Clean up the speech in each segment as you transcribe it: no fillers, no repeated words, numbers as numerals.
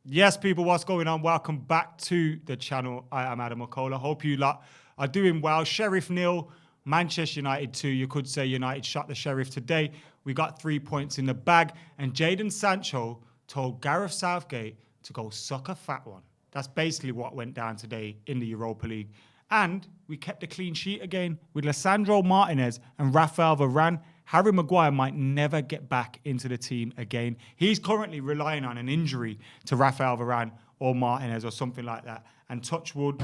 Yes, people, what's going on? Welcome back to the channel. I am AdamMcKola. Hope you lot are doing well. Sheriff nil, Manchester United 2. You could say United shot the Sheriff today. We got 3 points in the bag. And Jadon Sancho told Gareth Southgate to go suck a fat one. That's basically what went down today in the Europa League. And we kept a clean sheet again with Lisandro Martinez and Rafael Varane. Harry Maguire might never get back into the team again. He's currently relying on an injury to Rafael Varane or Martinez or something like that. And touch wood,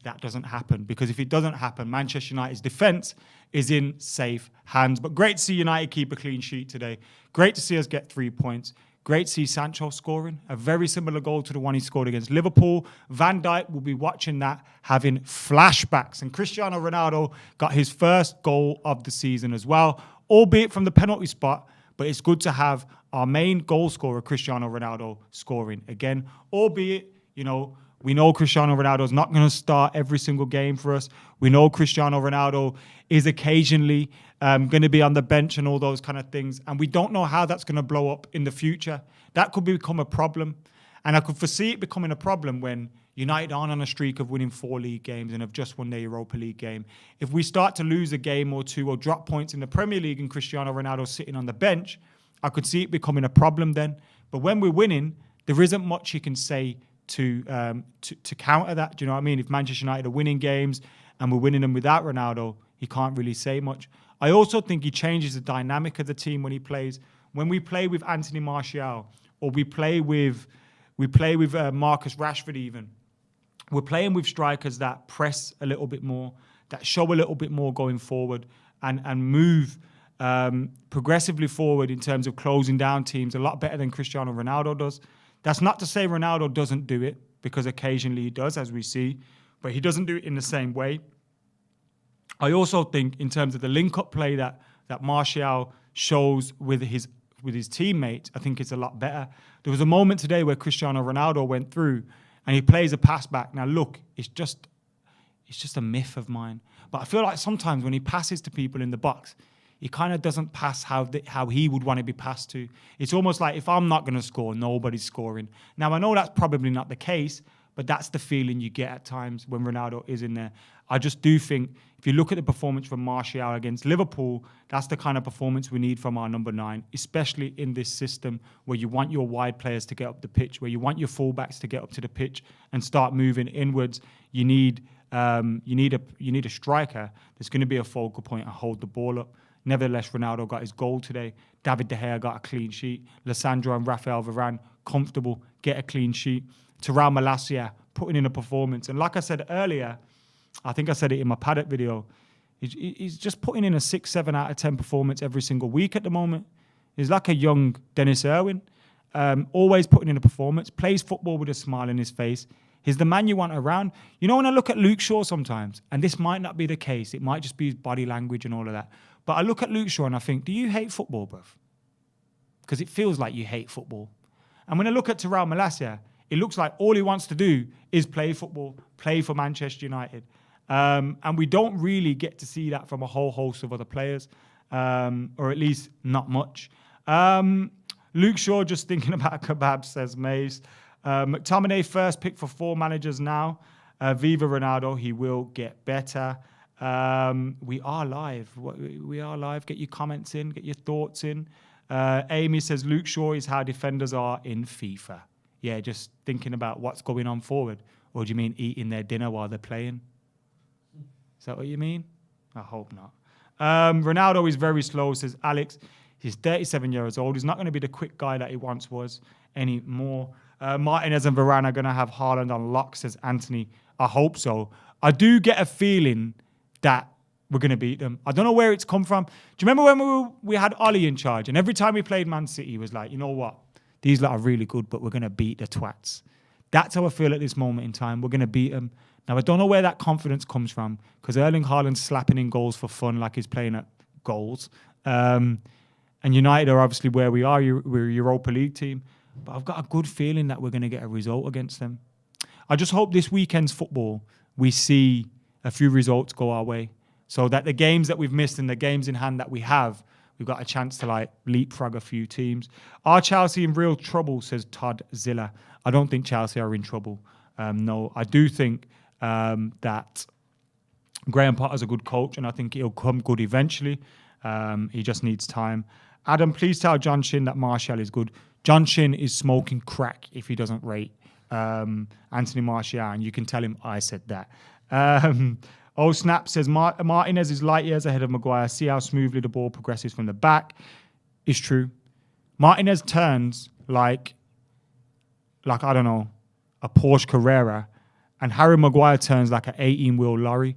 that doesn't happen. Because if it doesn't happen, Manchester United's defence is in safe hands. But great to see United keep a clean sheet today. Great to see us get 3 points. Great to see Sancho scoring. A very similar goal to the one he scored against Liverpool. Van Dijk will be watching that, having flashbacks. And Cristiano Ronaldo got his first goal of the season as well, albeit from the penalty spot. But it's good to have our main goal scorer, Cristiano Ronaldo, scoring again. Albeit, we know Cristiano Ronaldo is not going to start every single game for us. We know Cristiano Ronaldo is occasionally going to be on the bench and all those kind of things. And we don't know how that's going to blow up in the future. That could become a problem. And I could foresee it becoming a problem when United aren't on a streak of winning 4 league games and have just won their Europa League game. If we start to lose a game or two or drop points in the Premier League and Cristiano Ronaldo sitting on the bench, I could see it becoming a problem then. But when we're winning, there isn't much you can say to counter that. Do you know what I mean? If Manchester United are winning games and we're winning them without Ronaldo, he can't really say much. I also think he changes the dynamic of the team when he plays. When we play with Anthony Martial or we play with Marcus Rashford even, we're playing with strikers that press a little bit more, that show a little bit more going forward and move progressively forward in terms of closing down teams a lot better than Cristiano Ronaldo does. That's not to say Ronaldo doesn't do it, because occasionally he does, as we see, but he doesn't do it in the same way. I also think in terms of the link-up play that Martial shows with his teammates, I think it's a lot better. There was a moment today where Cristiano Ronaldo went through and he plays a pass back. Now, look, it's just a myth of mine. But I feel like sometimes when he passes to people in the box, he kind of doesn't pass how he would want to be passed to. It's almost like if I'm not going to score, nobody's scoring. Now, I know that's probably not the case, but that's the feeling you get at times when Ronaldo is in there. I just do think if you look at the performance from Martial against Liverpool, that's the kind of performance we need from our number 9, especially in this system where you want your wide players to get up the pitch, where you want your fullbacks to get up to the pitch and start moving inwards. You need a striker that's going to be a focal point and hold the ball up. Nevertheless, Ronaldo got his goal today. David De Gea got a clean sheet. Lisandro and Rafael Varane, comfortable, get a clean sheet. Terrell Malacia putting in a performance. And like I said earlier, I think I said it in my Paddock video, he's just putting in a 6, 7 out of 10 performance every single week at the moment. He's like a young Dennis Irwin, always putting in a performance, plays football with a smile on his face. He's the man you want around. When I look at Luke Shaw sometimes, and this might not be the case, it might just be his body language and all of that, but I look at Luke Shaw and I think, do you hate football, bruv? Because it feels like you hate football. And when I look at Terrell Malacia, it looks like all he wants to do is play football, play for Manchester United. And we don't really get to see that from a whole host of other players, or at least not much. Luke Shaw, just thinking about kebabs, says Mace. McTominay first pick for 4 managers now. Viva Ronaldo, he will get better. We are live. We are live. Get your comments in, get your thoughts in. Amy says Luke Shaw is how defenders are in FIFA. Yeah, just thinking about what's going on forward. Or do you mean eating their dinner while they're playing? Is that what you mean? I hope not. Ronaldo is very slow, says Alex. He's 37 years old. He's not going to be the quick guy that he once was anymore. Martinez and Varane are going to have Haaland on lock, says Anthony. I hope so. I do get a feeling that we're going to beat them. I don't know where it's come from. Do you remember when we had Ollie in charge? And every time we played Man City, he was like, you know what? These lot are really good, but we're going to beat the twats. That's how I feel at this moment in time. We're going to beat them. Now, I don't know where that confidence comes from, because Erling Haaland's slapping in goals for fun like he's playing at goals. And United are obviously where we are. We're a Europa League team. But I've got a good feeling that we're going to get a result against them. I just hope this weekend's football, we see a few results go our way, so that the games that we've missed and the games in hand that we have, we've got a chance to like leapfrog a few teams. Are Chelsea in real trouble, says Todd Ziller. I don't think Chelsea are in trouble. No, I do think that Graham Potter's a good coach, and I think he'll come good eventually. He just needs time. Adam, please tell John Shin that Martial is good. John Shin is smoking crack if he doesn't rate Anthony Martial, and you can tell him I said that. Snap says Martinez is light years ahead of Maguire. See how smoothly the ball progresses from the back. It's true. Martinez turns like I don't know, a Porsche Carrera, and Harry Maguire turns like an 18-wheel lorry.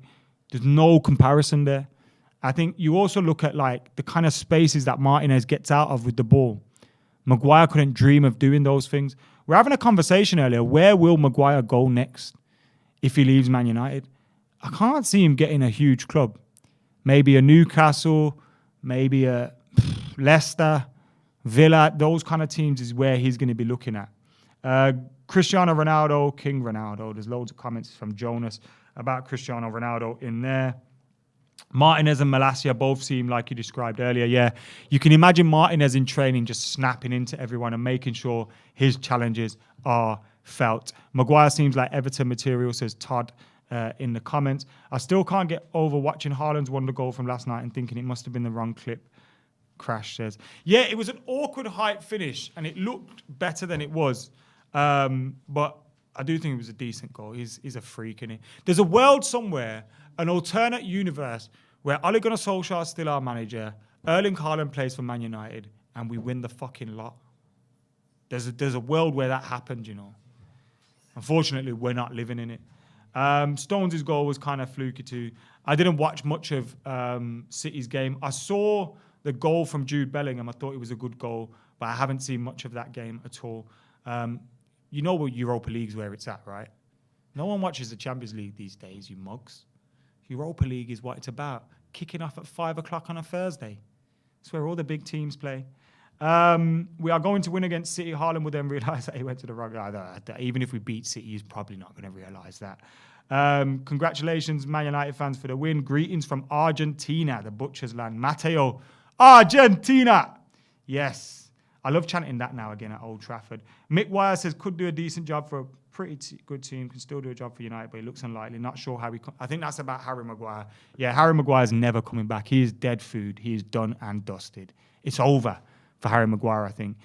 There's no comparison there. I think you also look at like the kind of spaces that Martinez gets out of with the ball. Maguire couldn't dream of doing those things. We're having a conversation earlier. Where will Maguire go next if he leaves Man United? I can't see him getting a huge club. Maybe a Newcastle, maybe a Leicester, Villa. Those kind of teams is where he's going to be looking at. Cristiano Ronaldo, King Ronaldo. There's loads of comments from Jonas about Cristiano Ronaldo in there. Martinez and Malacia both seem like you described earlier. Yeah, you can imagine Martinez in training just snapping into everyone and making sure his challenges are felt. Maguire seems like Everton material, says Todd in the comments. I still can't get over watching Haaland's wonder goal from last night and thinking it must have been the wrong clip. Crash says. Yeah, it was an awkward hype finish and it looked better than it was. But I do think it was a decent goal. He's a freak, isn't he? There's a world somewhere, an alternate universe, where Ole Gunnar Solskjaer is still our manager, Erling Haaland plays for Man United, and we win the fucking lot. There's a world where that happened, you know. Unfortunately, we're not living in it. Stones' goal was kind of fluky too. I didn't watch much of City's game. I saw the goal from Jude Bellingham. I thought it was a good goal, but I haven't seen much of that game at all. You know what Europa League's where it's at, right? No one watches the Champions League these days, you mugs. Europa League is what it's about. Kicking off at 5 o'clock on a Thursday. It's where all the big teams play. We are going to win against City. Haaland will then realise that he went to the wrong guy. Even if we beat City, he's probably not going to realise that. Congratulations, Man United fans, for the win. Greetings from Argentina, the butcher's land. Matteo, Argentina! Yes. I love chanting that now again at Old Trafford. Mick Wire says, could do a decent job for a pretty good team, can still do a job for United, but it looks unlikely. Not sure how I think that's about Harry Maguire. Yeah, Harry Maguire's never coming back. He is dead food. He is done and dusted. It's over for Harry Maguire, I think.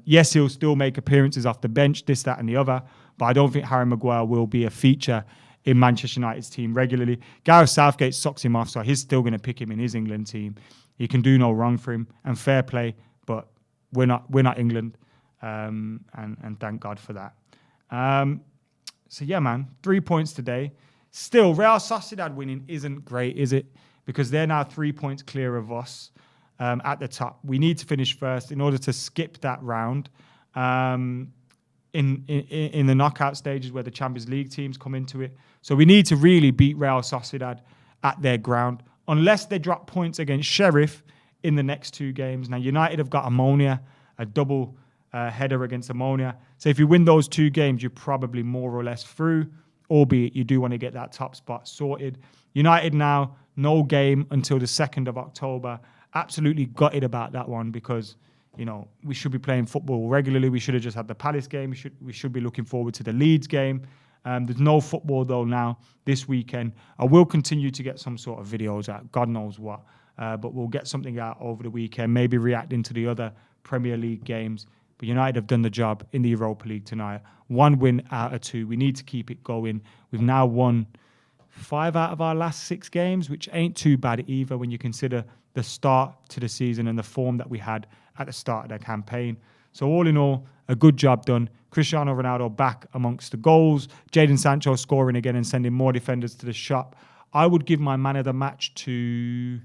Yes, he'll still make appearances off the bench, this, that, and the other, but I don't think Harry Maguire will be a feature in Manchester United's team regularly. Gareth Southgate sucks him off, so he's still going to pick him in his England team. He can do no wrong for him, and fair play, but we're not England, and thank God for that. So yeah, man, 3 points today. Still, Real Sociedad winning isn't great, is it? Because they're now 3 points clear of us at the top. We need to finish first in order to skip that round in the knockout stages where the Champions League teams come into it. So we need to really beat Real Sociedad at their ground, unless they drop points against Sheriff in the next 2 games. Now, United have got Ammonia, a double header against Ammonia. So if you win those 2 games, you're probably more or less through, albeit you do want to get that top spot sorted. United now, no game until the 2nd of October. Absolutely gutted about that one because, you know, we should be playing football regularly. We should have just had the Palace game. We should be looking forward to the Leeds game. There's no football, though, now this weekend. I will continue to get some sort of videos out, God knows what. But we'll get something out over the weekend, maybe reacting to the other Premier League games. But United have done the job in the Europa League tonight. 1 win out of 2. We need to keep it going. We've now won 5 out of our last 6 games, which ain't too bad either when you consider the start to the season and the form that we had at the start of the campaign. So all in all, a good job done. Cristiano Ronaldo back amongst the goals. Jadon Sancho scoring again and sending more defenders to the shop. I would give my man of the match to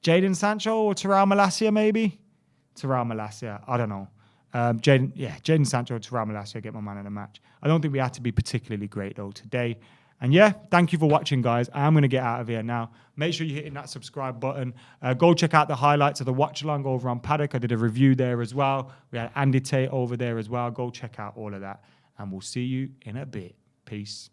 Jadon Sancho or Terrell Malacia, maybe? Terrell Malacia, I don't know. Jadon Sancho or Terrell Malacia get my man of the match. I don't think we had to be particularly great, though, today. And yeah, thank you for watching, guys. I am going to get out of here now. Make sure you're hitting that subscribe button. Go check out the highlights of the watch-along over on Paddock. I did a review there as well. We had Andy Tate over there as well. Go check out all of that. And we'll see you in a bit. Peace.